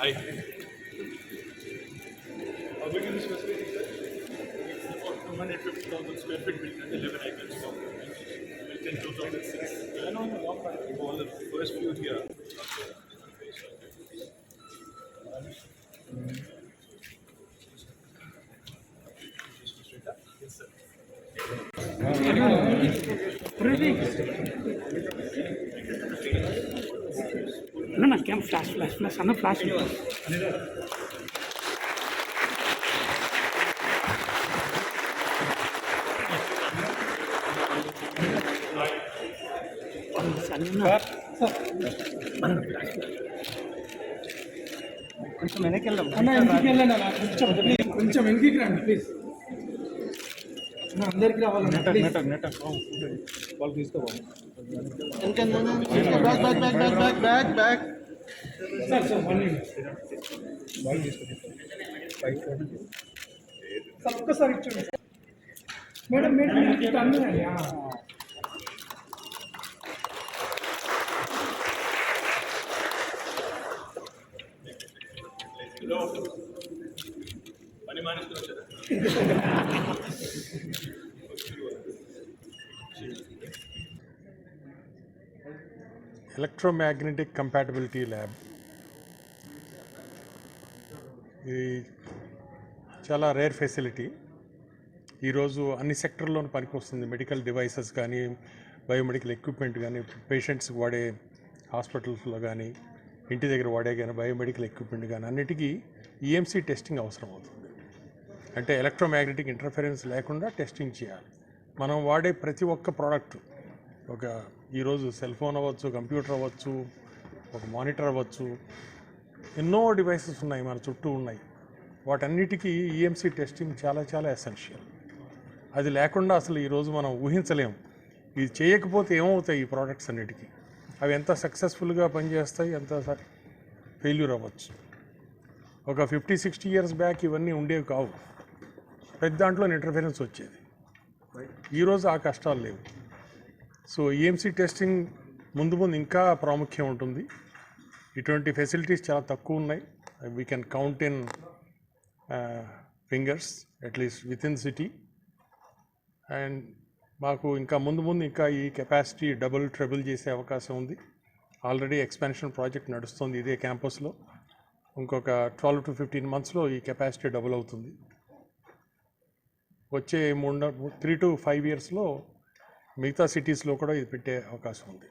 How big is this facility, sir? It's about 250,000 square feet built at 11 acres. Built in 2006. I know, long time ago, all the first few here. Yes, sir. No, cam flash, ana flash. కొంచెం వెనక్కి వెళ్దాం అన్న, వెనక్కి వెళ్ళండి అన్న, కొంచెం వెనక్కి రండి ప్లీజ్. అందరికి రావాలి. వాళ్ళు తీసుకోవాలి. బ్యాక్ సార్ ఒక్కసారి ఇచ్చండి మేడం. అన్నదండి పని మానేసుకుని వచ్చారా? ఎలక్ట్రోమాగ్నెటిక్ కంపాటబిలిటీ ల్యాబ్ ఇది చాలా రేర్ ఫెసిలిటీ. ఈరోజు అన్ని సెక్టర్లోనూ పనికి వస్తుంది. మెడికల్ డివైసెస్ కానీ, బయోమెడికల్ ఎక్విప్మెంట్ కానీ, పేషెంట్స్కి వాడే హాస్పిటల్స్లో కానీ, ఇంటి దగ్గర వాడే కానీ బయోమెడికల్ ఎక్విప్మెంట్ కానీ అన్నిటికీ ఈఎంసీ టెస్టింగ్ అవసరం అవుతుంది. అంటే ఎలక్ట్రోమాగ్నెటిక్ ఇంటర్ఫరెన్స్ లేకుండా టెస్టింగ్ చేయాలి. మనం వాడే ప్రతి ఒక్క ప్రోడక్ట్, ఒక ఈరోజు సెల్ ఫోన్ అవ్వచ్చు, కంప్యూటర్ అవ్వచ్చు, ఒక మానిటర్ అవ్వచ్చు, ఎన్నో డివైసెస్ ఉన్నాయి మన చుట్టూ ఉన్నాయి. వాటన్నిటికీ ఈఎంసీ టెస్టింగ్ చాలా చాలా ఎసెన్షియల్. అది లేకుండా అసలు ఈరోజు మనం ఊహించలేము. ఇది చేయకపోతే ఏమవుతాయి ఈ ప్రోడక్ట్స్ అన్నిటికీ. అవి ఎంత సక్సెస్ఫుల్గా పనిచేస్తాయి, ఎంత ఫెయిల్యూర్ అవ్వచ్చు. ఒక 50-60 ఇయర్స్ బ్యాక్ ఇవన్నీ ఉండేవి కావు. ప్రతి దాంట్లో ఇంటర్ఫరెన్స్ వచ్చేది. ఈరోజు ఆ కష్టాలు లేవు. సో ఈఎంసీ టెస్టింగ్ ముందు ఇంకా ప్రాముఖ్యం ఉంటుంది. ఇటువంటి ఫెసిలిటీస్ చాలా తక్కువ ఉన్నాయి. We can count in fingers at least with in city. And మాకు ఇంకా ముందు ఇంకా ఈ కెపాసిటీ డబుల్ ట్రిబుల్ చేసే అవకాశం ఉంది. ఆల్రెడీ ఎక్స్పాన్షన్ ప్రాజెక్ట్ నడుస్తుంది ఇదే క్యాంపస్లో. ఇంకొక 12 to 15 monthsలో ఈ కెపాసిటీ డబుల్ అవుతుంది. వచ్చే 3 to 5 yearsలో మిగతా సిటీస్లో కూడా ఇది పెట్టే అవకాశం ఉంది.